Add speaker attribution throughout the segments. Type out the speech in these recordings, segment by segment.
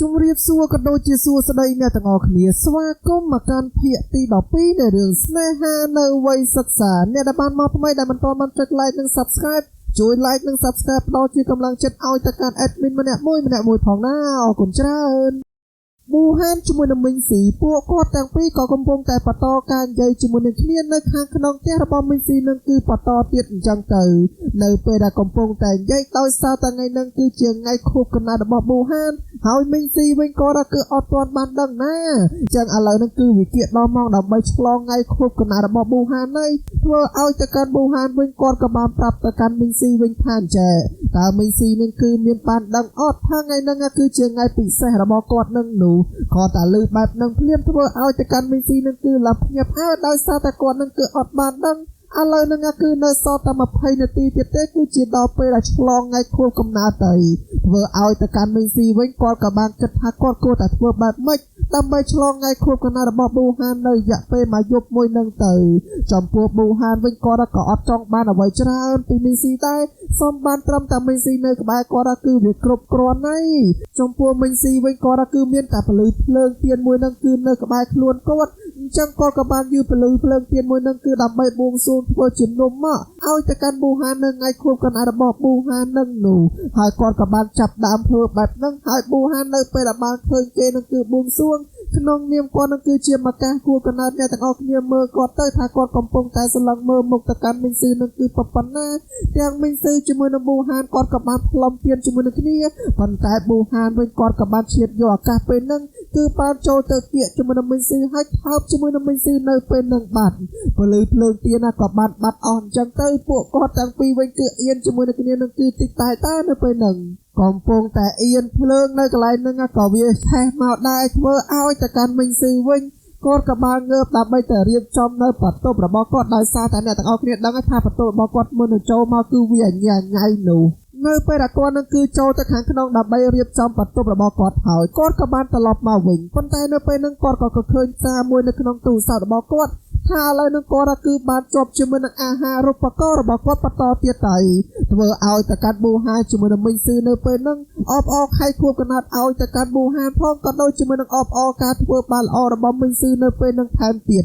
Speaker 1: ជំរាបសួរក៏ដូចជាសួស្តីអ្នកទាំងអស់គ្នាស្វាគមន៍មកកាន់ភាគទី12នៃរឿងស្នេហានៅវ័យសិក្សាអ្នកដែលបានមកថ្មីដែលមិនទាន់បានចុច like និង subscribe ជួយ like និង subscribe ផ្ដល់ជាកម្លាំងចិត្តឲ្យទៅកាន់ admin ម្នាក់មួយផងណាអរគុណច្រើនប៊ូហានជាមួយនឹងមីងស៊ីពួកគាត់ទាំងពីរក៏កំពុងតែបន្តការនិយាយជាមួយនឹងគ្នានៅខាងក្នុងផ្ទះរបស់មីងស៊ីនឹងគឺបន្តទៀតអញ្ចឹងទៅនៅពេលដែលកំពុងតែនិយាយដោយសារតែថ្ងៃនឹងគឺជាថ្ងៃខួបកំណើតរបស់ប៊ូហានហើយមីងស៊ីវិញក៏គឺអត់ទាន់បានដឹងណាអញ្ចឹងឥឡូវនឹងគឺវិគៀដល់ម៉ោងដើម្បីឆ្លងថ្ងៃខួបកំណើតរបស់ប៊ូហាននេះធ្វើឲ្យទៅកាន់ប៊ូហានវិញគាត់ក៏បានប្រាប់ទៅកាន់មីងស៊ីវិញថាចេះតើមីងស៊ីនឹងគឺមានបានដឹងអត់ថាថ្ងៃនឹងគឺជាថ្ងៃពិសេសរបស់គាត់នឹងនោះគាត់តែលើបែបនឹងភ្លាមធ្វើឲ្យទៅកាន់មីងស៊ីនឹងគឺឡាប់ញាប់ហើយដោយសារតែគាត់នឹងគឺអត់បានដឹងឥឡូវនឹងគឺនៅសល់តែ20នាទីទៀតទេគឺជាដល់ពេលដែលឆ្លងថ្ងៃខួបកំណើតទៅធ្វើឲ្យទៅកាន់មីងស៊ីវិញគាត់ក៏បានគិតថាគាត់គួរតែធ្វើបែបម៉េចដើម្បីឆ្លងថ្ងៃខួបកំណើតរបស់ប៊ូហាននៅរយៈពេលមួយយប់មួយនឹងទៅចំពោះប៊ូហានវិញគាត់ក៏អត់ចង់បានអ្វីច្រើនពីមីងស៊ីដែរសូមបានត្រឹមតែមីងស៊ីនៅក្បែរគាត់គឺវាគ្រប់គ្រាន់ហើយចំពោះមីងស៊ីវិញគាត់គឺមានតែពលឺភ្លើងទៀនមួយនឹងគឺនៅក្បែរខ្លួនគាត់អញ្ចឹងគាត់ក៏បានយឺពលឺភ្លើងទៀនមួយនឹងគឺដើម្បីបួងសួងធ្វើជានំមកឲ្យទៅកាន់ប៊ូហាននៅថ្ងៃខួបកំណើតរបស់ប៊ូហាននឹងនោះហើយគាត់ក៏បានចាប់ដើមធ្វើបែបហ្នឹងហើយប៊ូហាននៅពេលដែលបានឃើញគេនឹងគឺបួងសួងក្នុងនាមគាត់នឹងគឺជាម្កាសគួរកណើតអ្នកទាំងអស់គ្នាមើលគាត់ទៅថាគាត់កំពុងតែស្រឡឹងមើលមុខទៅកាន់មីងស៊ឺនឹងគឺប៉ុណ្ណាទាំងមីងស៊ឺជាមួយនឹងប៊ូហានគាត់ក៏បានផ្លុំទៀនជាមួយនឹងគ្នាប៉ុន្តែប៊ូហានវិញគាត់ក៏បានឈៀតយកឱកាសពេលហ្នឹងគឺបានចូលទៅគៀកជាមួយនឹងមីងស៊ឺហើយថើបជាមួយនឹងមីងស៊ឺនៅពេលហ្នឹងបាត់ពលឺភ្លើងទៀនក៏បានបាត់អស់អញ្ចឹងទៅពួកគាត់ទាំងពីរវិញគឺអៀនជាមួយនឹងគ្នានឹងគឺតិចតែនៅពេលហ្នឹងកំពុងតែអៀនភ្លើងនៅកន្លែងហ្នឹងក៏វាឆេះមកដែរធ្វើឲ្យទៅកាន់មីងស៊ឺវិញគាត់ក៏បានងើបដើម្បីទៅរៀបចំនៅបន្ទប់របស់គាត់ដោយសារតែអ្នកទាំងអស់គ្នាដឹងថាបន្ទប់របស់គាត់មុននឹងចូលមកគឺវាអញ្ញាញ៉ៃនោះនៅពេលដែលគាត់នឹងគឺចូលទៅខាងក្នុងដើម្បីរៀបចំបន្ទប់របស់គាត់ហើយគាត់ក៏បានត្រឡប់មកវិញប៉ុន្តែនៅពេលហ្នឹងគាត់ក៏ឃើញសារមួយនៅក្នុងទូរស័ព្ទរបស់គាត់ថាឥឡូវនឹងគាត់គឺបានជាប់ជាមួយនឹងអាហារូបករណ៍របស់គាត់បន្តទៀតទៅធ្វើឲ្យទៅកាន់ប៊ូហានជាមួយនឹងមីងស៊ឺនៅពេលហ្នឹងអបអរខៃខួបកំណើតឲ្យទៅកាន់ប៊ូហានផងក៏ដូចជាមួយនឹងអបអរការធ្វើបានល្អរបស់មីងស៊ឺនៅពេលហ្នឹងថែមទៀត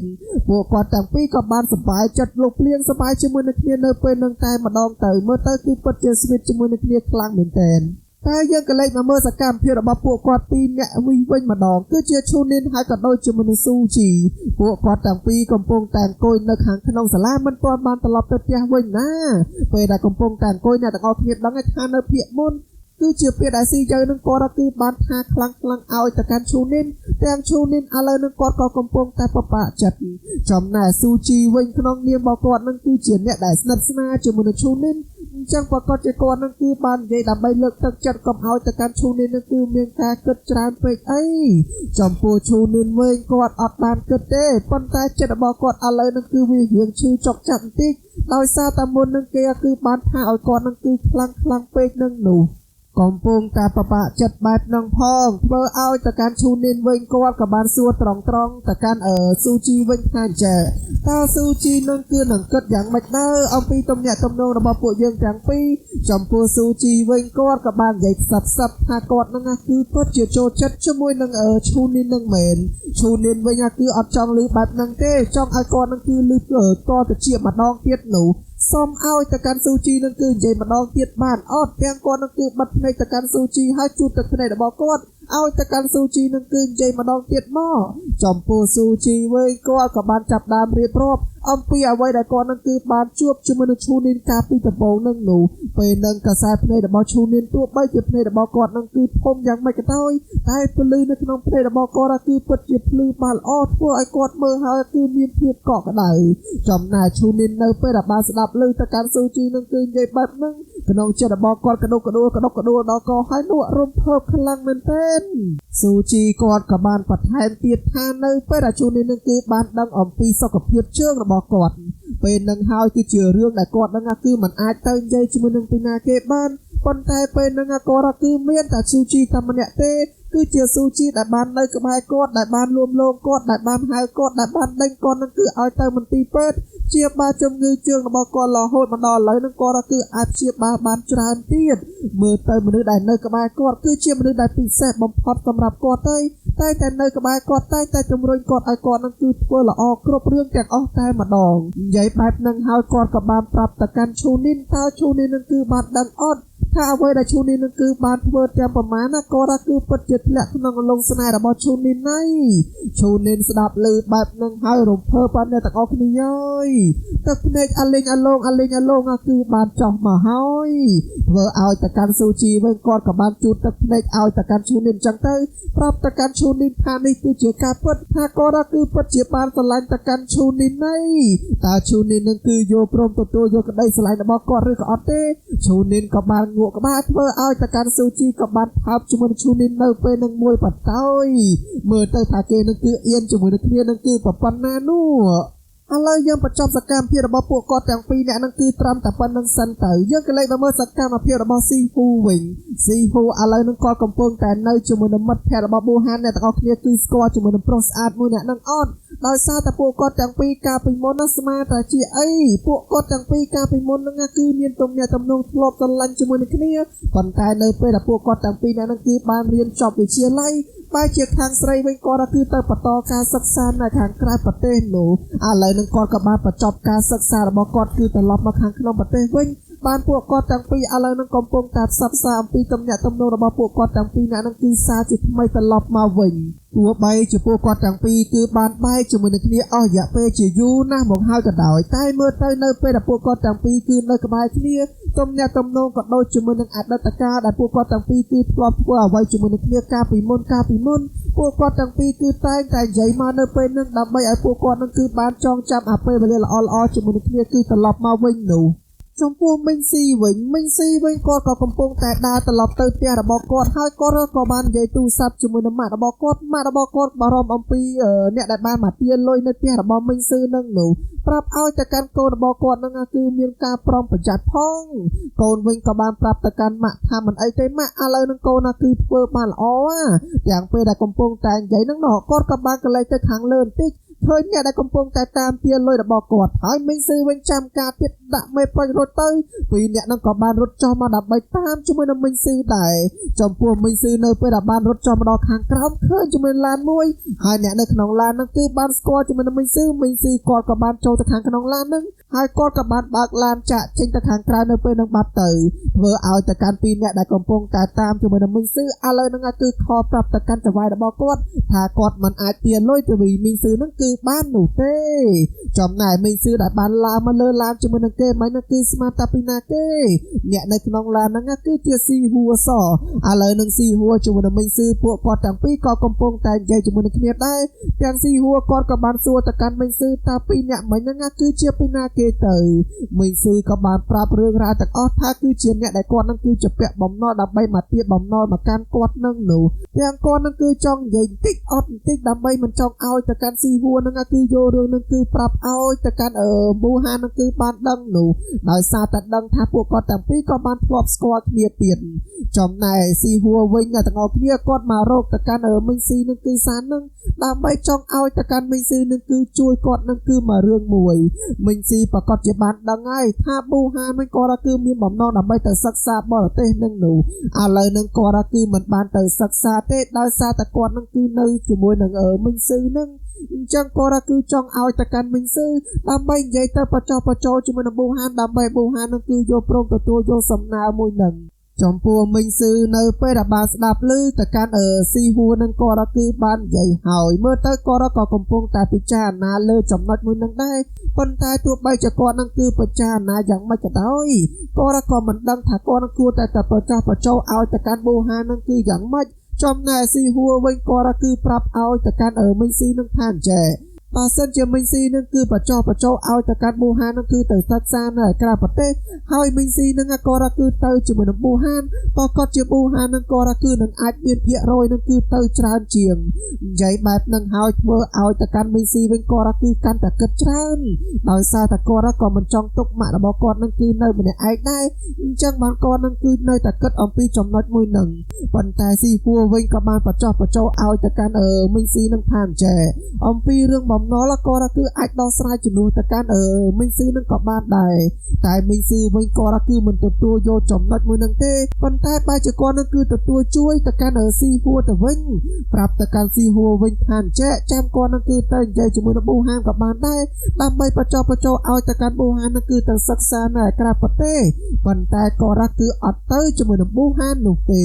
Speaker 1: ពួកគាត់ទាំងពីរក៏បានសប្បាយចិត្តលោកភ្លៀងសប្បាយជាមួយនឹងគ្នានៅពេលហ្នឹងតែម្ដងទៅមើលទៅគឺពិតជាស្វីតជាមួយនឹងគ្នាខ្លាំងមែនទែនតែយើងក៏លេចមកមើលសកម្មភាពរបស់ពួកគាត់ពីរអ្នកវិញម្ដងគឺជាឈូនីនហើយក៏ដូចជាមួយនឹងស៊ូជីពួកគាត់ទាំងពីរកំពុងតែអង្គុយនៅខាងក្នុងសាលាមិនទាន់បានត្រឡប់ទៅផ្ទះវិញណាពេលដែលកំពុងតែអង្គុយអ្នកទាំងអស់គ្នាដឹងថានៅភាគមុនគឺជាពេលដែលស៊ីយើងនឹងគាត់គឺបានថាខ្លាំងឲ្យទៅកាន់ឈូនីនទាំងឈូនីនឥឡូវនឹងគាត់ក៏កំពុងតែបបាក់ចិត្តចំណែកស៊ូជីវិញក្នុងនាមរបស់គាត់នឹងគឺជាអ្នកដែលស្និទ្ធស្នាលជាមួយនឹងឈូនីនអញ្ចឹងប្រកាសជាគាត់នឹងគឺបាននិយាយដើម្បីលើកទឹកចិត្តកុំឲ្យទៅកាន់ឈូនីននឹងគឺមានការគិតច្រើនពេកអីចំពោះឈូនីនវិញគាត់អត់បានគិតទេប៉ុន្តែចិត្តរបស់គាត់ឥឡូវនឹងគឺវារៀងឈឺចុកចាប់បន្តិចដោយសារតែមុននឹងគេគឺបានថាឲ្យគាត់នឹងគឺខ្លាំងពេកនឹងនោះកំពុងតែបបាក់ចិត្តបែបនឹងផងធ្វើឲ្យទៅកាន់ឈូនីនវិញគាត់ក៏បានសួរត្រង់ទៅកាន់ស៊ូជីវិញថាចេះតើស៊ូជីនឹងគឺនឹងគិតយ៉ាងម៉េចដែរអំពីទំនាក់ទំនងរបស់ពួកយើងទាំងពីរចំពោះស៊ូជីវិញគាត់ក៏បាននិយាយផ្សព្វថាគាត់នឹងគឺពិតជាចូលចិត្តជាមួយនឹងឈូនីននឹងមែនឈូនីនវិញគឺអត់ចង់លឺបែបហ្នឹងទេចង់ឲ្យគាត់នឹងគឺលឺតទៅជាម្ដងទៀតនោះសូមឲ្យទៅកាន់ស៊ូជីនឹងគឺនិយាយម្ដងទៀតបានអត់ទាំងគាត់នឹងគឺបិទភ្នែកទៅកាន់ស៊ូជីហើយជូតទឹកភ្នែករបស់គាត់ឲ្យទៅកាន់ស៊ូជីនឹងគឺនិយាយម្ដងទៀតមកចំពោះស៊ូជីវិញគាត់ក៏បានចាប់ដើមរៀបរាប់អំពីអ្វីដែលគាត់នឹងគឺបានជួបជាមួយនឹងឈូនីនកាលពីដំបូងនឹងនោះពេលនឹងកសែភ្នែករបស់ឈូនីនទោះបីជាភ្នែករបស់គាត់នឹងគឺធំយ៉ាងម៉េចក៏ដោយតែពលឺនៅក្នុងភ្នែករបស់គាត់គឺពិតជាភ្លឺបានល្អធ្វើឲ្យគាត់មើលហើយគឺមានភាពកក់ក្ដៅចំណែកឈូនីននៅពេលដែលបានស្ដាប់ឮទៅកាន់ស៊ូជីនឹងគឺនិយាយបែបហ្នឹងក្នុងចិត្តរបស់គាត់កដុកកដួលដល់កហើយលក់រំភើបខ្លាំងមែនទែនស៊ូជីគាត់ក៏បានបន្ថែមទៀតថានៅពេលដែលឈូនីននឹងគឺបានដឹងអំពីសុខភាពជើងរបស់គាត់ពេលនឹងហើយគឺជារឿងដែលគាត់នឹងគឺមិនអាចទៅនិយាយជាមួយនឹងពីណាគេបាន ប៉ុន្តែពេលនឹងគាត់គឺមានតែស៊ូជីតែម្នាក់ទេគឺជាស៊ូជីដែលបាននៅក្បែរគាត់ដែលបានលួមលោមគាត់ដែលបានហៅគាត់ដែលបានដេញគាត់នឹងគឺឲ្យទៅមន្ទីរពេទ្យជាបាលជំងឺជើងរបស់គាត់រហូតមកដល់ឥឡូវនឹងគាត់គឺអាចព្យាបាលបានច្រើនទៀតមើលទៅមនុស្សដែលនៅក្បែរគាត់គឺជាមនុស្សដែលពិសេសបំផុតសម្រាប់គាត់តែនៅក្បែរគាត់តែជំរុញគាត់ឲ្យគាត់នឹងគឺធ្វើល្អគ្រប់រឿងទាំងអស់តែម្ដងនិយាយបែបហ្នឹងហើយគាត់ក៏បានប្រាប់ទៅកាន់ឈូនីនតើឈូនីននឹងគឺបានដឹងអត់ថាអ្វីដែលឈូនីននឹងគឺបានធ្វើទាំងប្រមាណគាត់គឺពិតជាធ្លាក់ក្នុងលងស្នេហ៍របស់ឈូនីនហើយឈូនីនស្ដាប់ឮបែបហ្នឹងហើយរំភើបបានអ្នកទាំងអស់គ្នាហើយទឹកភ្នែកអាលេងអាឡងគឺបានចោះមកហើយធ្វើឲ្យទៅកាន់ស៊ូជីវិញគាត់ក៏បានជូតទឹកភ្នែកឲ្យទៅកាន់ឈូនីនចឹងទៅប្រាប់ទៅកាន់ឈូនីនថានេះគឺជាការពិតថាគាត់គឺពិតជាបានស្រឡាញ់ទៅកាន់ឈូនីនហើយតើឈូនីននឹងគឺយកព្រមទទួលយកក្តីស្រឡាញ់របស់គាត់ឬក៏អត់ទេឈូនីនក៏បានងក់ក្បាលធ្វើឲ្យទៅកាន់ស៊ូជីក៏បានផើបជាមួយនឹងឈូនីននៅពេលនឹងមួយបតោយមើលទៅថាគេនឹងគឺអៀនជាមួយនឹងគ្នានឹងគឺប៉ុណ្ណានោះឥឡូវយើងបញ្ចប់សកម្មភាពរបស់ពួកគាត់ទាំងពីរនាក់នឹងគឺត្រឹមតែប៉ុណ្្នឹងសិនទៅយើងក៏លេខមកមើលសកម្មភាពរបស់ស៊ីហ៊ូវិញស៊ីហ៊ូឥឡូវនឹងគាត់កំពុងតែនៅជាមួយនឹងមិត្តភក្តិរបស់ប៊ូហានអ្នកទាំងអស់គ្នាគឺស្គាល់ជាមួយនឹងប្រុសស្អាតមួយអ្នកនឹងអត់ដោយសារតែពួកគាត់ទាំងពីរកាលពីមុនណាស្មារតែជាអីពួកគាត់ទាំងពីរកាលពីមុនហ្នឹងគឺមានទំនាក់ទំនងធ្លាប់ស្រឡាញ់ជាមួយនឹងគ្នាប៉ុន្តែនៅពេលដែលពួកគាត់ទាំងពីរនាក់ហ្នឹងគឺបានរៀនចប់វិទ្យាល័យបែរជាខាងស្រីវិញគាត់គឺទៅបន្តការសិក្សានៅខាងក្រៅប្រទេសនោះឥឡូវនឹងគាត់ក៏បានបញ្ចប់ការសិក្សារបស់គាត់គឺត្រឡប់មកខាងក្នុងប្រទេសវិញបានពួកគាត់ទាំងពីរឥឡូវនឹងកំពុងតែផ្សព្វផ្សាយអំពីទំនាក់ទំនងរបស់ពួកគាត់ទាំងពីរនាក់នឹងគឺសារជាថ្មីត្រឡប់មកវិញទោះបីជាពួកគាត់ទាំងពីរគឺបានបែកជាមួយនឹងគ្នាអស់រយៈពេលជាយូរណាស់មកហើយក៏ដោយតែមើលទៅនៅពេលដែលពួកគាត់ទាំងពីរគឺនៅក្បែរគ្នាទំនាក់ទំនងក៏ដូចជាមួយនឹងអតីតកាលដែលពួកគាត់ទាំងពីរគឺធ្លាប់ធ្វើអ្វីជាមួយនឹងគ្នាកាលពីមុនពួកគាត់ទាំងពីរគឺតែងតែនិយាយមកនៅពេលនឹងដើម្បីឲ្យពួកគាត់នឹងគឺបានចងចាំអាពេលវេលាល្អៗជាមួយនឹងគ្នាគឺត្រឡប់មកវិញនោះចំពោះមីងស៊ីវិញគាត់ក៏កំពុងតែដើរត្រឡប់ទៅផ្ទះរបស់គាត់ហើយគាត់ក៏បាននិយាយទូរស័ព្ទជាមួយនឹងម៉ាក់របស់គាត់បារម្ភអំពីអ្នកដែលបានមកទាលុយនៅផ្ទះរបស់មីងស៊ឺនឹងនោះប្រាប់ឲ្យទៅកាន់កូនរបស់គាត់នឹងគឺមានការប្រុងប្រយ័ត្នផងកូនវិញក៏បានប្រាប់ទៅកាន់ម៉ាក់ថាមិនអីទេម៉ាក់ឥឡូវនឹងកូនគឺធ្វើបានល្អទាំងពេលដែលកំពុងតែនិយាយនឹងគាត់ក៏បានកលែងទៅខាងលើបន្តិចឃើញអ្នកដែលកំពុងតែតាមទាលុយរបស់គាត់ហើយមីងស៊ឺវិញចាំការទៀតដាក់មេប្រុសរត់ទៅពីរអ្នកនឹងក៏បានរត់ចុះមកដើម្បីតាមជាមួយនឹងមីងស៊ឺដែរចំពោះមីងស៊ឺនៅពេលដែលបានរត់ចុះមកដល់ខាងក្រោមឃើញជាមួយឡានមួយហើយអ្នកនៅក្នុងឡាននឹងគឺបានស្គាល់ជាមួយនឹងមីងស៊ឺគាត់ក៏បានចូលទៅខាងក្នុងឡាននឹងហើយគាត់ក៏បានបើកឡានចាក់ចេញទៅខាងក្រៅនៅពេលនឹងបាត់ទៅធ្វើឲ្យទៅកាន់ពីរអ្នកដែលកំពុងតែតាមជាមួយនឹងមីងស៊ឺឥឡូវនឹងគឺខលប្រាប់ទៅកាន់ចៅហ្វាយរបស់គាត់ថាគាត់មិនអាចទាលុយទៅវិញមីងស៊ឺនឹងគឺបាននោះទេចំណែកមីងស៊ឺដែលបានឡើងមកលើឡានជាមួយនឹងគេមិនគឺស្មានតែពីណាគេអ្នកនៅក្នុងឡានហ្នឹងគឺជាស៊ីហួរសឥឡូវនឹងស៊ីហួរជាមួយនឹងមីងស៊ឺពួកគាត់ទាំងពីរក៏កំពុងតែនិយាយជាមួយនឹងគ្នាដែរទាំងស៊ីហួរគាត់ក៏បានសួរទៅកាន់មីងស៊ឺថាពីរអ្នកមិញហ្នឹងគឺជាពីណាគេទៅមីងស៊ឺក៏បានប្រាប់រឿងរ៉ាវទាំងអស់ថាគឺជាអ្នកដែលគាត់នឹងគឺជាពាក់បំណុលដើម្បីមកទៀតបំណុលមកកាន់គាត់នឹងនោះទាំងគាត់នឹងគឺចង់និយាយបន្តិចអត់បន្តិចដើម្បីមិនចង់ឲ្យទៅកាន់ស៊ីហួរនឹងគឺយករឿងនឹងគឺប្រាប់ឲ្យទៅកាន់ប៊ូហាននឹងគឺបានដឹងនោះដោយសារតែដឹងថាពួកគាត់ទាំងពីរក៏បានធ្លាប់ស្គាល់គ្នាទៀតចំណែកស៊ីហួរវិញទាំងអស់គ្នាគាត់មករកទៅកាន់មីងស៊ីនឹងគឺសាននឹងដើម្បីចង់ឲ្យទៅកាន់មីងស៊ីនឹងគឺជួយគាត់នឹងគឺមករឿងមួយមីងស៊ីប្រកាសជាបានដឹងហើយថាប៊ូហានវិញគាត់គឺមានបំណងដើម្បីទៅសិក្សាបរទេសនឹងនោះឥឡូវនឹងគាត់គឺមិនបានទៅសិក្សាទេដោយសារតែគាត់នឹងគឺនៅជាមួយនឹងមីងស៊ីនឹងអញ្ចឹងគាត់គឺចង់ឲ្យទៅកាន់មីងស៊ឺដើម្បីនិយាយទៅបញ្ចុះបញ្ចូលជាមួយនឹងប៊ូហានដើម្បីប៊ូហាននឹងគឺយកព្រមទទួលយកសំណើមួយនឹងចំពោះមីងស៊ឺនៅពេលដែលបានស្ដាប់ឮទៅកាន់ស៊ីហួរនឹងគាត់គឺបាននិយាយហើយមើលទៅគាត់ក៏កំពុងតែពិចារណាលើចំណុចមួយនឹងដែរប៉ុន្តែទោះបីជាគាត់នឹងគឺពិចារណាយ៉ាងម៉េចក៏ដោយគាត់ក៏មិនដឹងថាគាត់នឹងគួរតែបញ្ចុះបញ្ចូលឲ្យទៅកាន់ប៊ូហាននឹងគឺយ៉ាងម៉េចចំណែកស៊ីហួរវិញគាត់គឺប្រាប់ឲ្យទៅកាន់មីងស៊ីនឹងថាអញ្ចេះ បើសិនជាមីងស៊ីនឹងគឺបច្ចោឲ្យទៅកាន់ប៊ូហាននឹងគឺទៅសិក្សានៅក្រៅប្រទេសហើយមីងស៊ីនឹងក៏រកគឺទៅជាមួយនឹងប៊ូហានបើគាត់ជាប៊ូហាននឹងក៏រកគឺនឹងអាចមានភាគរយនឹងគឺទៅច្រើនជាងនិយាយបែបនឹងហើយធ្វើឲ្យទៅកាន់មីងស៊ីវិញក៏រកគឺកាន់តែគិតច្រើនដោយសារតែគាត់ក៏មិនចង់ទុកម៉ាក់របស់គាត់នឹងគឺនៅម្នាក់ឯងដែរអញ្ចឹងបានគាត់នឹងគឺនៅតែគិតអំពីចំណុចមួយនឹងប៉ុន្តែស៊ីហួរវិញក៏បានបច្ចោឲ្យទៅកាន់មីងស៊ីនឹងថាអញ្ចេះអំពីរឿងបំណុលក៏គឺអាចដោះស្រាយជំនួសទៅកាន់មីងស៊ីនឹងក៏បានដែរតែមីងស៊ីវិញក៏គឺមិនទទួលយកចំណុចមួយនឹងទេប៉ុន្តែបែរជាគាត់នឹងគឺទទួលជួយទៅកាន់ស៊ីហួរទៅវិញប្រាប់ទៅកាន់ស៊ីហួរវិញថាអញ្ចេះចាំគាត់នឹងគឺទៅនិយាយជាមួយនឹងប៊ូហានក៏បានដែរដើម្បីបច្ចោឲ្យទៅកាន់ប៊ូហាននឹងគឺទៅសិក្សានៅក្រៅប្រទេសប៉ុន្តែក៏គឺអត់ទៅជាមួយនឹងប៊ូហាននោះទេ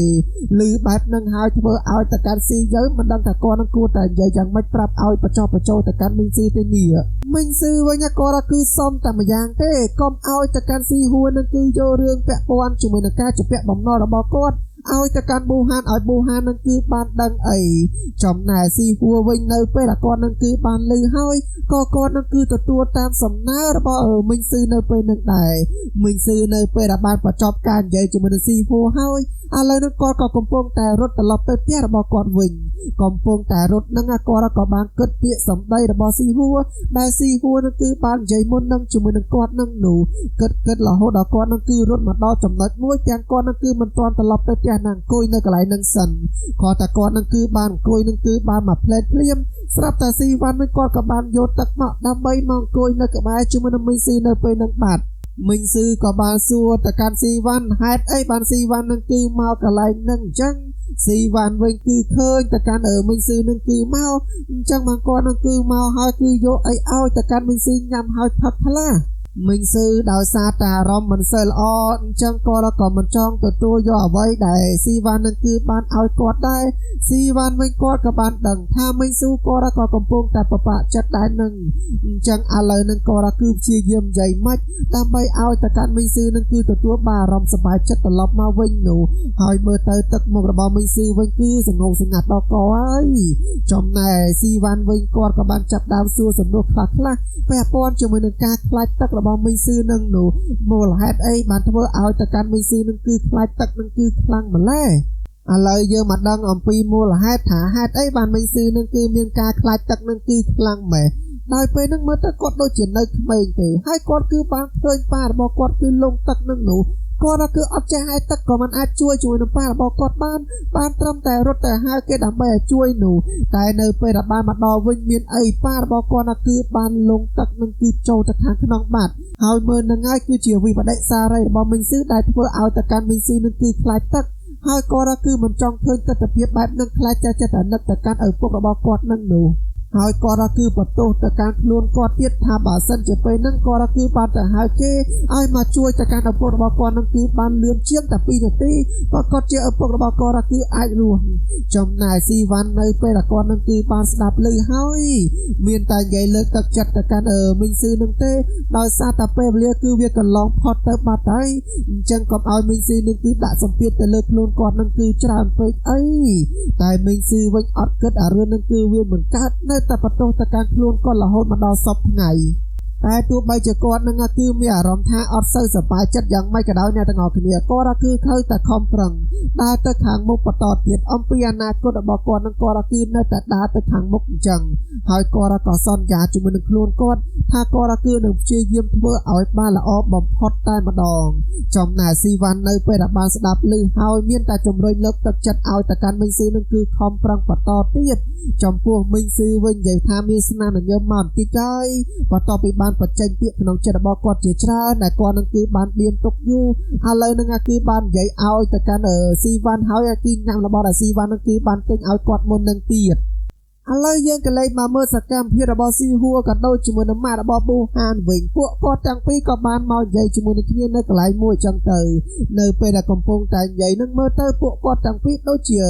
Speaker 1: ឬបែបនឹងហើយធ្វើឲ្យទៅកាន់ស៊ីយើងមិនដឹងថាគាត់នឹងគួរតែនិយាយយ៉ាងម៉េចប្រាប់ឲ្យបច្ចោទៅកាន់មីងស៊ីទេនេះមីងស៊ីវិញក៏គឺសុំតែម្យ៉ាងទេកុំឲ្យទៅកាន់ស៊ីហួរនឹងគឺយករឿងពាក់ព័ន្ធជាមួយនឹងការជំពាក់បំណុលរបស់គាត់ឲ្យទៅកាន់ប៊ូហានឲ្យប៊ូហាននឹងគឺបានដឹងអីចំណែកស៊ីហួរវិញនៅពេលដែលគាត់នឹងគឺបានលឺហើយក៏គាត់នឹងគឺទទួលតាមសំណើរបស់មីងស៊ីនៅពេលនឹងដែរមីងស៊ីនៅពេលដែលបានបញ្ចប់ការនិយាយជាមួយនឹងស៊ីហួរហើយឥឡូវនេះគាត់ក៏កំពុងតែរត់ត្រឡប់ទៅផ្ទះរបស់គាត់វិញកំពុងតែរត់នឹងគាត់ក៏បានគិតពាក្យសម្ដីរបស់ស៊ីហួរដែលស៊ីហួរនឹងគឺបាននិយាយមុននឹងជាមួយនឹងគាត់នឹងនោះគិតរហូតដល់គាត់នឹងគឺរត់មកដល់ចំណុចមួយទាំងគាត់នឹងគឺមិនទាន់ត្រឡប់ទៅផ្ទះនឹងអង្គុយនៅកន្លែងនឹងសិនគាត់តែគាត់នឹងគឺបានអង្គុយនឹងគឺបានមកផ្លែតភ្លាមស្រាប់តែស៊ីវ៉ាន់នឹងគាត់ក៏បានយកទឹកមកដើម្បីមកអង្គុយនៅក្បែរជាមួយនឹងមីងស៊ីនៅពេលនឹងបាត់មីងស៊ីក៏បានសួរទៅកាន់ស៊ីវ៉ាន់ហេតុអីបានស៊ីវ៉ាន់នឹងគឺមកកន្លែងនឹងអញ្ចឹងស៊ីវ៉ាន់វិញគឺឃើញទៅកាន់មីងស៊ីនឹងគឺមកអញ្ចឹងមកគាត់នឹងគឺមកហើយគឺយកអីឲ្យទៅកាន់មីងស៊ីញ៉ាំហើយផឹកខ្លះមីងស៊ីដោយសារតែអារម្មណ៍មិនសូវល្អអញ្ចឹងគាត់ក៏មិនចង់ទទួលយកអ្វីដែលស៊ីវ៉ាន់នឹងគឺបានឲ្យគាត់ដែរស៊ីវ៉ាន់វិញគាត់ក៏បានដឹងថាមីងស៊ូគាត់ក៏កំពុងតែប្របាក់ចិត្តដែរនឹងអញ្ចឹងឥឡូវនឹងគាត់គឺព្យាយាមនិយាយម៉េចដើម្បីឲ្យទៅកាន់មីងស៊ូនឹងគឺទទួលបានអារម្មណ៍សប្បាយចិត្តត្រឡប់មកវិញនោះហើយមើលទៅទឹកមុខរបស់មីងស៊ូវិញគឺសងស្ងាត់ដល់កហើយចំណែកស៊ីវ៉ាន់វិញគាត់ក៏បានចាប់ដើមសួរសំណួរខ្លះពាក់ព័ន្ធជាមួយនឹងការខ្លាចទឹករបស់មីងស៊ូនឹងនោះមូលហេតុអីបានធ្វើឲ្យទៅកាន់មីងស៊ូនឹងគឺខ្លាចទឹកនឹងគឺខ្លាំងម្ល៉េះឥឡូវយើងមកដឹងអំពីមូលហេតុថាហេតុអីបានមីងស៊ូនឹងគឺមានការខ្លាចទឹកនឹងគឺខ្លាំងម៉េះដោយពេលហ្នឹងមើលទៅគាត់ដូចជានៅក្មេងទេហើយគាត់គឺបានឃើញប៉ារបស់គាត់គឺលងទឹកនឹងនោះគាត់គឺអត់ចេះឲ្យទឹកក៏មិនអាចជួយនឹងប៉ារបស់គាត់បានត្រឹមតែរត់ទៅហៅគេដើម្បីឲ្យជួយនោះតែនៅពេលដែលបានមកដល់វិញមានអីប៉ារបស់គាត់គឺបានលងទឹកនឹងគឺចូលទៅខាងក្នុងបាត់ហើយមើលនឹងហើយគឺជាវិបត្តិសារីរបស់មីងស៊ូដែលធ្វើឲ្យទៅកាន់មីងស៊ូនឹងគឺខ្លាចទឹកហើយគាត់គឺមិនចង់ឃើញទស្សនវិជ្ជាបែបនឹងខ្លាចចិត្តអាណិតទៅកាន់ឪពុករបស់គាត់នឹងនោះហើយគាត់គឺបន្ទោសទៅកាន់ខ្លួនគាត់ទៀតថាបើសិនជាពេលហ្នឹងគាត់គឺបានទៅហៅគេឲ្យមកជួយទៅកាន់ឪពុករបស់គាត់នឹងគឺបានលឿនជាងតែ2នាទីព្រោះគាត់ជាឪពុករបស់គាត់គឺអាចរស់ចំណែកស៊ីវ៉ាន់នៅពេលដែលគាត់នឹងគឺបានស្ដាប់ឮហើយមានតែនិយាយលើកទឹកចិត្តទៅកាន់មីងស៊ូនឹងទេដោយសារតែពេលវេលាគឺវាកន្លងផុតទៅបាត់ហើយអញ្ចឹងកុំឲ្យមីងស៊ូនឹងគឺដាក់សម្ពាធទៅលើខ្លួនគាត់នឹងគឺច្រើនពេកអីតែមីងស៊ូវិញអត់គិតអារឿងនឹងគឺវាមិនកើតនៅតែបន្ទោសទៅកាន់ខ្លួនគាត់រហូតមកដល់សពថ្ងៃតែទោះបីជាគាត់នឹងគឺមានអារម្មណ៍ថាអត់សូវសប្បាយចិត្តយ៉ាងម៉េចក៏ដោយអ្នកទាំងអស់គ្នាគាត់គឺខើតែខំប្រឹងដើរទៅខាងមុខបន្តទៀតអំពីអនាគតរបស់គាត់នឹងគាត់គឺនៅតែដើរទៅខាងមុខអញ្ចឹងហើយគាត់ក៏សន្យាជាមួយនឹងខ្លួនគាត់ថាគាត់គឺនឹងព្យាយាមធ្វើឲ្យបានល្អបំផុតតែម្ដងចំណែកស៊ីវ៉ាន់នៅពេលដែលបានស្ដាប់ឮហើយមានតែជំរុញលើកទឹកចិត្តឲ្យទៅកាន់មីងស៊ូនឹងគឺខំប្រឹងបន្តទៀតចំពោះមីងស៊ូវិញនិយាយថាមានស្នាមញញឹមមកបន្តិចហើយបន្ទាប់ពីបានបញ្ចេញពាក្យក្នុងចិត្តរបស់គាត់ជាច្រើនដែលគាត់នឹងគឺបានបៀនទុកយូរឥឡូវនឹងគឺបាននិយាយឲ្យទៅកាន់ស៊ីវ៉ាន់ហើយគឺញ៉ាំរបស់ស៊ីវ៉ាន់នឹងគឺបានទិញឲ្យគាត់មុននឹងទៀតឥឡូវយើងក៏លេខមកមើលសកម្មភាពរបស់ស៊ីហួរក៏ដូចជាមួយនឹងម៉ាក់របស់ប៊ូហានវិញពួកគាត់ទាំងពីរក៏បានមកនិយាយជាមួយនឹងគ្នានៅកន្លែងមួយចឹងទៅនៅពេលដែលកំពុងតែនិយាយនឹងមើលទៅពួកគាត់ទាំងពីរដូចជា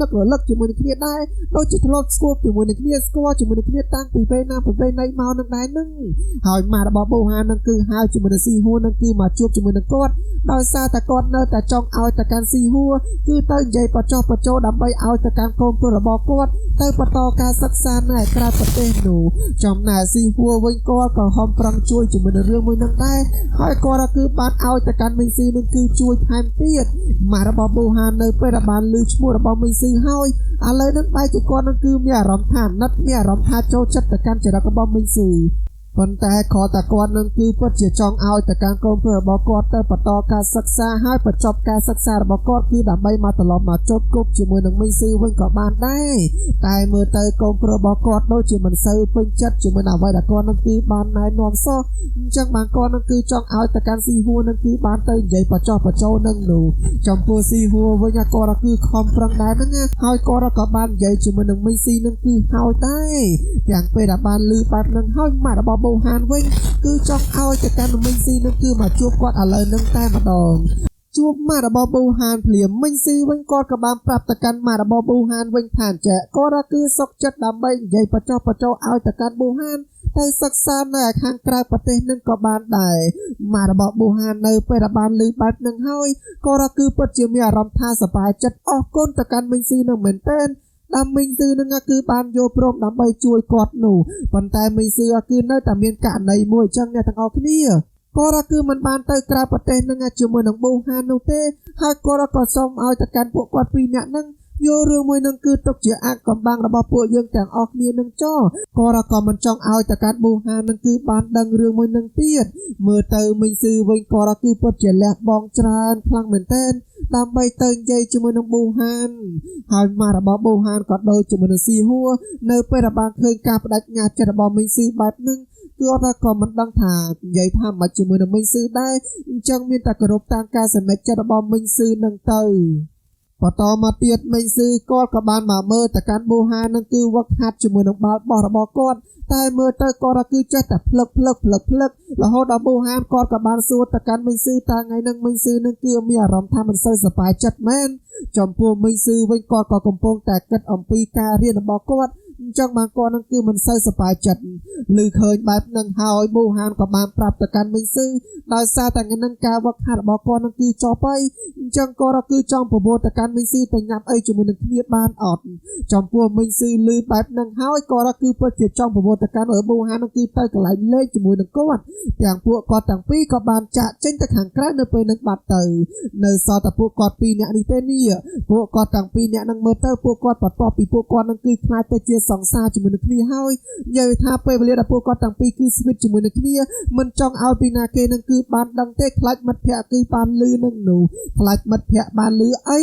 Speaker 1: នឹករលឹកជាមួយនឹងគ្នាដែរដូចជាធ្លាប់ស្គាល់ជាមួយនឹងគ្នាស្គាល់ជាមួយនឹងគ្នាតាំងពីពេលណាប្រពៃណីមកនឹងដែរនឹងហើយម៉ាក់របស់ប៊ូហាននឹងគឺហៅជាមួយនឹងស៊ីហួរនឹងគឺមកជួបជាមួយនឹងគាត់ដោយសារតែគាត់នៅតែចង់ឲ្យទៅកាន់ស៊ីហួរគឺទៅនិយាយបច្ចោះបច្ចោដើម្បីឲ្យទៅកាន់កូនប្រុសរបស់គាត់ទៅបន្ត ការសិក្សានៅក្រៅប្រទេសនោះចំណែកស៊ីហួរវិញគាត់ក៏ហំប្រឹងជួយជាមួយនឹងរឿងមួយនឹងដែរហើយគាត់គឺបានឲ្យទៅកាន់មីងស៊ីនឹងគឺជួយថែមទៀតម៉ាក់របស់ប៊ូហាននៅពេលដែលបានឮឈ្មោះរបស់មីងស៊ីហើយឥឡូវនេះបែរជាគាត់នឹងគឺមានអារម្មណ៍ថាណិតមានអារម្មណ៍ថាចូលចិត្តទៅកាន់ចរិតរបស់មីងស៊ីប៉ុន្តែខតាគាត់នឹងគឺពិតជាចង់ឲ្យទៅកាន់កូនប្រុសរបស់គាត់ទៅបន្តការសិក្សាហើយបញ្ចប់ការសិក្សារបស់គាត់គឺដើម្បីមកត្រឡប់មកចូលគប់ជាមួយនឹងមីងស៊ីវិញក៏បានដែរតែមើលទៅកូនប្រុសរបស់គាត់ដូចជាមិនសូវពេញចិត្តជាមួយនឹងអ្វីដែលគាត់នឹងគឺបានណែនាំសោះអញ្ចឹងបានគាត់នឹងគឺចង់ឲ្យទៅកាន់ស៊ីហួរនឹងគឺបានទៅនិយាយបញ្ចុះបញ្ចូលនឹងនោះចំពោះស៊ីហួរវិញគាត់គឺខំប្រឹងដែរហ្នឹងហើយគាត់ក៏បាននិយាយជាមួយនឹងមីងស៊ីនឹងគឺហើយដែរទាំងពេលដែលបានឮបែបហ្នឹងហើយម៉ាក់របស់ប៊ូហានវិញគឺចង់ឲ្យទៅកាន់មីងស៊ីនឹងគឺមកជួបគាត់ឥឡូវនឹងតែម្ដងជួបម៉ាក់របស់ប៊ូហានភ្លាមមីងស៊ីវិញគាត់ក៏បានប្រាប់ទៅកាន់ម៉ាក់របស់ប៊ូហានវិញថាចាគាត់គឺសុខចិត្តដើម្បីនិយាយបញ្ចុះបញ្ចូលឲ្យទៅកាន់ប៊ូហានទៅសិក្សានៅខាងក្រៅប្រទេសនឹងក៏បានដែរម៉ាក់របស់ប៊ូហាននៅពេលដែលបានឮបែបហ្នឹងហើយគាត់គឺពិតជាមានអារម្មណ៍ថាសប្បាយចិត្តអរគុណទៅកាន់មីងស៊ីនឹងមែនទែនតាមមីងស៊ីនឹងគឺបានយកព្រមដើម្បីជួយគាត់នោះប៉ុន្តែមីងស៊ីគឺនៅតែមានករណីមួយអញ្ចឹងអ្នកទាំងអស់គ្នាគាត់គឺមិនបានទៅក្រៅប្រទេសនឹងជាមួយនឹងប៊ូហាននោះទេហើយគាត់ក៏សូមឲ្យទៅកាន់ពួកគាត់ពីរនាក់នឹងយករឿងមួយនឹងគឺទុកជាអាកំបាំងរបស់ពួកយើងទាំងអស់គ្នានឹងចោគាត់ក៏មិនចង់ឲ្យទៅកាន់ប៊ូហាននឹងគឺបានដឹងរឿងមួយនឹងទៀតមើលទៅមីងស៊ីវិញគាត់គឺពិតជាលះបង់ច្រើនខ្លាំងមែនទែនដើម្បីទៅនិយាយជាមួយនឹងប៊ូហានហើយម៉ាក់របស់ប៊ូហានក៏ដូចជាមួយនឹងស៊ីហួរនៅពេលដែលបានឃើញការបដិញ្ញាចិត្តរបស់មីងស៊ីបែបហ្នឹងគឺអត់ក៏មិនដឹងថានិយាយថាមិនជាមួយនឹងមីងស៊ីដែរអញ្ចឹងមានតែគោរពតាមការសម្រេចចិត្តរបស់មីងស៊ីនឹងទៅបន្តមកទៀតមីងស៊ីគាត់ក៏បានមកមើលទៅកាន់ប៊ូហាននឹងគឺវឹកហាត់ជាមួយនឹងបាល់បោះរបស់គាត់តែមើលទៅគាត់គឺចេះតែផ្លឹករហូតដល់ប៊ូហានគាត់ក៏បានសួរទៅកាន់មីងស៊ីតើថ្ងៃហ្នឹងមីងស៊ីនឹងគឺមានអារម្មណ៍ថាមិនសូវសប្បាយចិត្តមែនចំពោះមីងស៊ីវិញគាត់ក៏កំពុងតែគិតអំពីការរៀនរបស់គាត់អញ្ចឹងបានគាត់នឹងគឺមិនសូវសប្បាយចិត្តឮឃើញបែបហ្នឹងហើយប៊ូហានក៏បានប្រាប់ទៅកាន់មីងស៊ីដោយសារតែថ្ងៃហ្នឹងការវឹកហាត់របស់គាត់នឹងគឺចប់ហើយអញ្ចឹងគាត់គឺចង់ប្រមូលទៅកាន់មីងស៊ីទៅញ៉ាំអីជាមួយនឹងគ្នាបានអត់ចំពោះមីងស៊ីឮបែបហ្នឹងហើយគាត់គឺពិតជាចង់ប្រមូលទៅកាន់ប៊ូហាននឹងគឺទៅកន្លែងលេងជាមួយនឹងគាត់ទាំងពួកគាត់ទាំងពីរក៏បានចាក់ចេញទៅខាងក្រៅនៅពេលហ្នឹងបាត់ទៅនៅសល់តែពួកគាត់ពីរនាក់នេះទេនេះពួកគាត់ទាំងពីរនាក់នឹងមើលទៅពួកគាត់បន្ទាប់ពីពួកគាត់នឹងគឺខ្លាចទៅជាសង្សារជាមួយនឹងគ្នាហើយនិយាយថាពេលវេលាដែលពួកគាត់ទាំងពីរគឺស្វីតជាមួយនឹងគ្នាមិនចង់ឲ្យពីណាគេនឹងគឺបានដឹងទេខ្លាចមិត្តភក្តិគឺបានលឺនឹងនោះខ្លាចមិត្តភក្តិបានលឺអី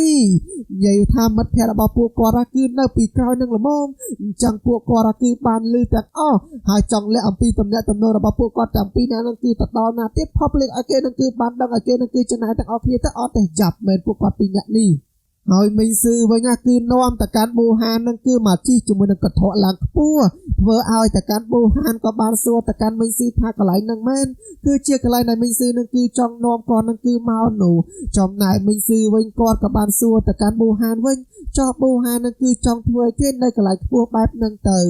Speaker 1: និយាយថាមិត្តភក្តិរបស់ពួកគាត់គឺនៅពីក្រោយនឹងល្មមអញ្ចឹងពួកគាត់គឺបានលឺទាំងអស់ហើយចង់លាក់អំពីទំនាក់ទំនងរបស់ពួកគាត់ទាំងពីរនាក់នឹងគឺទៅដល់ណាទៀត public ឲ្យគេនឹងគឺបានដឹងឲ្យគេនឹងគឺចំណាយទាំងអស់គ្នាទៅអត់ទេចាប់មែនពួកគាត់ពីរនាក់នេះហើយមីងស៊ីវិញគឺនាំទៅកាន់ប៊ូហាននឹងគឺមកជិះជាមួយនឹងកថក់ឡើងខ្ពស់ធ្វើឲ្យទៅកាន់ប៊ូហានក៏បានសួរទៅកាន់មីងស៊ីថាកន្លែងហ្នឹងមែនគឺជាកន្លែងដែលមីងស៊ីនឹងគឺចង់នាំគាត់នឹងគឺមកនោះចំណែកមីងស៊ីវិញគាត់ក៏បានសួរទៅកាន់ប៊ូហានវិញចោះប៊ូហាននឹងគឺចង់ធ្វើគេនៅកន្លែងខ្ពស់បែបហ្នឹងទៅ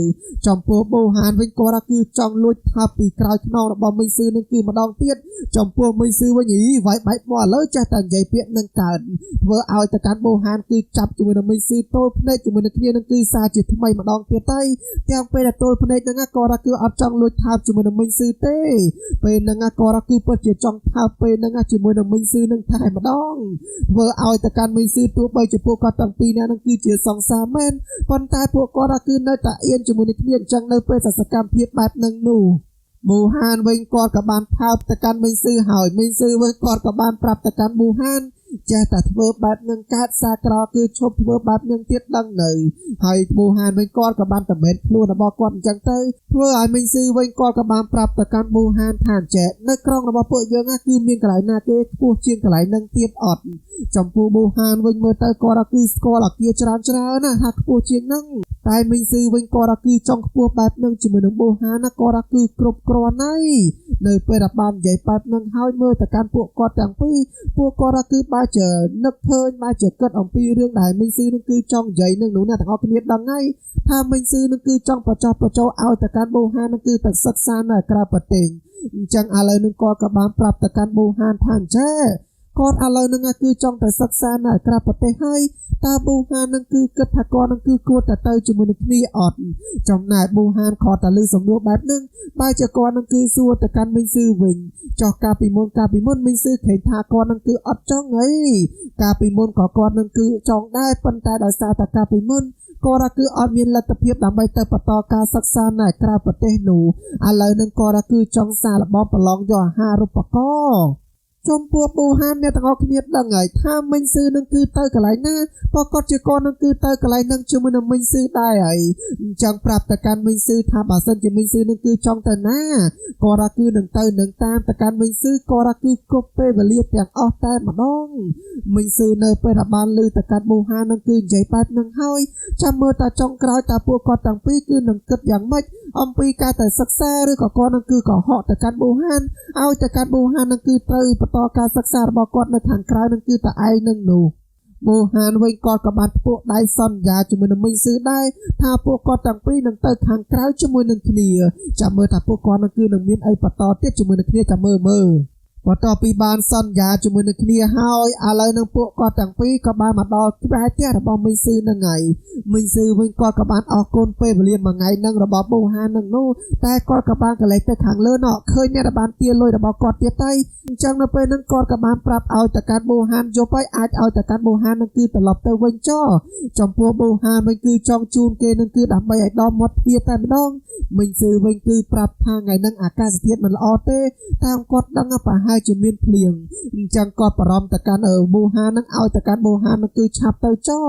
Speaker 1: ចំពោះប៊ូហានវិញគាត់គឺចង់លួចថើបពីក្រោយខ្នងរបស់មីងស៊ីនឹងគឺម្ដងទៀតចំពោះមីងស៊ីវិញវាយបែកមកឥឡូវចេះតែនិយាយពាក្យនឹងកើតធ្វើឲ្យទៅកាន់ប៊ូហានគឺចាប់ជាមួយនឹងមីងស៊ីទល់ភ្នែកជាមួយនឹងគ្នានឹងគឺសារជាថ្មីម្ដងទៀតទៅទាំងពេលដែលទល់ភ្នែកហ្នឹងគាត់គឺអត់ចង់លួចថើបជាមួយនឹងមីងស៊ីទេពេលហ្នឹងគាត់គឺពិតជាចង់ថើបពេលហ្នឹងជាមួយនឹងមីងស៊ីនឹងតែម្ដងធ្វើឲ្យទៅកាន់មីងស៊ីទោះបីជាពួកគាត់ទាំងពីរនាក់នឹងគឺជាសង្សារមែនប៉ុន្តែពួកគាត់គឺនៅតែអៀនជាមួយនឹងគ្នាអញ្ចឹងនៅពេលសកម្មភាពបែបហ្នឹងនោះប៊ូហានវិញគាត់ក៏បានថើបទៅកាន់មីងស៊ីហើយមីងស៊ីវិញគាត់ក៏បានប្រាប់ទៅកាន់ប៊ូហានចេះតែធ្វើបែបនឹងកើតសាក្រគឺឈប់ធ្វើបែបនឹងទៀតដឹងនៅហើយប៊ូហានវិញគាត់ក៏បានតម្រេចខ្លួនរបស់គាត់អញ្ចឹងទៅធ្វើឲ្យមីងស៊ីវិញគាត់ក៏បានប្រាប់ទៅកាន់ប៊ូហានថាចេះនៅក្រុងរបស់ពួកយើងគឺមានកន្លែងណាគេខ្ពស់ជាងកន្លែងនឹងទៀតអត់ចំពោះប៊ូហានវិញមើលទៅគាត់គឺស្គាល់អាគារច្រើនណាថាខ្ពស់ជាងហ្នឹងតែមីងស៊ីវិញគាត់គឺចង់ខ្ពស់បែបនឹងជាមួយនឹងប៊ូហានគាត់គឺគ្រប់គ្រាន់ហើយនៅពេលដែលបាននិយាយបែបនឹងហើយមើលទៅកាន់ពួកគាត់ទាំងពីរពួកគាត់គឺបើជានឹកឃើញបើជាគិតអំពីរឿងដែលមីងស៊ីនឹងគឺចង់និយាយនឹងនោះអ្នកទាំងអស់គ្នាដឹងហើយថាមីងស៊ីនឹងគឺចង់បញ្ចុះបញ្ចូលឲ្យទៅកាន់ប៊ូហាននឹងគឺទៅសិក្សានៅក្រៅប្រទេសអញ្ចឹងឥឡូវនឹងគាត់ក៏បានប្រាប់ទៅកាន់ប៊ូហានថាចេះ គាត់ឥឡូវនឹងគឺចង់តែសិក្សានៅក្រៅប្រទេសហើយតើប៊ូហាននឹងគឺគិតថាគាត់នឹងគឺគួរតែទៅជាមួយនឹងគ្នាអត់ចំណែកប៊ូហានគាត់តែលើសំណួរបែបហ្នឹងបើជាគាត់នឹងគឺសួរទៅកាន់មីងស៊ឺវិញចោះកាលពីមុនមីងស៊ឺឃើញថាគាត់នឹងគឺអត់ចង់អីកាលពីមុនក៏គាត់នឹងគឺចង់ដែរប៉ុន្តែដោយសារតែកាលពីមុនគាត់គឺអត់មានលទ្ធភាពដើម្បីទៅបន្តការសិក្សានៅក្រៅប្រទេសនោះឥឡូវនឹងគាត់គឺចង់សាកល្បងប្រឡងយកអាហារូបករណ៍ចំពោះប៊ូហានអ្នកទាំងអស់គ្នាដឹងហើយថាមីងស៊ឺនឹងគឺទៅកន្លែងណាប្រកាសជាគាត់នឹងគឺទៅកន្លែងនឹងជាមួយនឹងមីងស៊ឺដែរហើយអញ្ចឹងប្រាប់ទៅកាន់មីងស៊ឺថាបើសិនជាមីងស៊ឺនឹងគឺចង់ទៅណាគាត់គឺនឹងទៅនឹងតាមទៅកាន់មីងស៊ឺគាត់គឺគ្រប់ពេលវេលាទាំងអស់តែម្ដងមីងស៊ឺនៅពេលដែលបានឮទៅកាន់ប៊ូហាននឹងគឺនិយាយបែបនឹងហើយចាំមើលតាចុងក្រោយតើពួកគាត់ទាំងពីរគឺនឹងគិតយ៉ាងម៉េចអំពីការទៅសិក្សាឬក៏គាត់នឹងគឺកុហកទៅកាន់ប៊ូហានឲ្យទៅកាន់ប៊ូហាននឹងគឺត្រូវបន្តការសិក្សារបស់គាត់នៅខាងក្រៅនឹងគឺតែឯងនឹងនោះប៊ូហានវិញគាត់ក៏បានធ្វើដៃសន្យាជាមួយនឹងមីងស៊ឺដែរថាពួកគាត់ទាំងពីរនឹងទៅខាងក្រៅជាមួយនឹងគ្នាចាំមើលថាពួកគាត់នឹងគឺនឹងមានអីបន្តទៀតជាមួយនឹងគ្នាចាំមើលបន្ទាប់ពីបានសន្យាជាមួយនឹងគ្នាហើយឥឡូវនឹងពួកគាត់ទាំងពីរក៏បានមកដល់ក្បែរផ្ទះរបស់មីងស៊ឺនឹងហើយមីងស៊ឺវិញគាត់ក៏បានអរគុណពេលវេលាមួយថ្ងៃនឹងរបស់ប៊ូហាននឹងនោះតែគាត់ក៏បានកលេចទៅខាងលើនោះឃើញអ្នកដែលបានទាលុយរបស់គាត់ទៀតទៅអញ្ចឹងនៅពេលហ្នឹងគាត់ក៏បានប្រាប់ឲ្យតកាត់ប៊ូហានយប់ហើយអាចឲ្យតកាត់ប៊ូហាននឹងគឺត្រឡប់ទៅវិញចោចំពោះប៊ូហានវិញគឺចង់ជូនគេនឹងគឺដើម្បីឲ្យដល់មាត់ទ្វារតែម្ដងមីងស៊ឺវិញគឺប្រាប់ថាថ្ងៃហ្នឹងអាកាសធាតុមិនល្អទេតាមគាត់ដឹងប្រហែលជាមានភ្លៀងអញ្ចឹងគាត់បារម្ភទៅកាន់ប៊ូហាននឹងឲ្យទៅកាន់ប៊ូហាននឹងគឺឆាប់ទៅចោ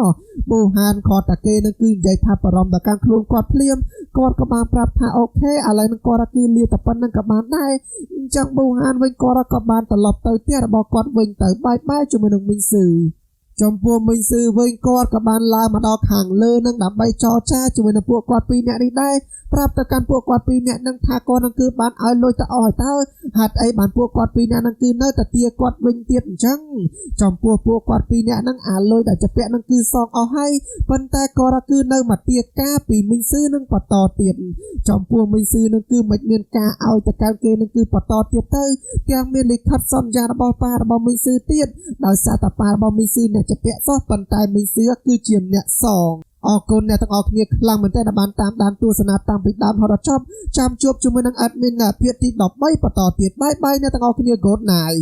Speaker 1: ប៊ូហានគាត់តែគេនឹងគឺនិយាយថាបារម្ភទៅកាន់ខ្លួនគាត់ភ្លាមគាត់ក៏បានប្រាប់ថាអូខេឥឡូវនឹងគាត់គឺលាតែប៉ុណ្្នឹងក៏បានដែរអញ្ចឹងប៊ូហានវិញគាត់ក៏បានត្រឡប់ទៅផ្ទះរបស់គាត់វិញទៅបាយជាមួយនឹងមីងស៊ឺចំពោះមីងស៊ឺវិញគាត់ក៏បានឡើងមកដល់ខាងលើនឹងដើម្បីចរចាជាមួយនឹងពួកគាត់ពីរនាក់នេះដែរប្រាប់ទៅកាន់ពួកគាត់ពីរនាក់នឹងថាគាត់នឹងគឺបានឲ្យលុយទៅអស់ហើយតើហេតុអីបានពួកគាត់ពីរនាក់នឹងគឺនៅតែទាគាត់វិញទៀតអញ្ចឹងចំពោះពួកគាត់ពីរនាក់នឹងអាលុយដែលជាពាក់នឹងគឺសងអស់ហើយប៉ុន្តែគាត់គឺនៅមកទាការពីមីងស៊ឺនឹងបន្តទៀតចំពោះមីងស៊ឺនឹងគឺមិនមានការឲ្យទៅកាន់គេនឹងគឺបន្តទៀតទៅទាំងមានលិខិតសន្យារបស់ប៉ារបស់មីងស៊ឺទៀតដោយសារតែប៉ារបស់មីងស៊ឺជាពាក់សោះប៉ុន្តែមីងស៊ឺគឺជាអ្នកសងអរគុណអ្នកទាំងអស់គ្នាខ្លាំងមែនទែនដែលបានតាមដានទស្សនាតាំងពីដើមរហូតដល់ចប់ចាំជួបជាមួយនឹង admin ភាគទី13បន្តទៀតបាយអ្នកទាំងអស់គ្នា Good night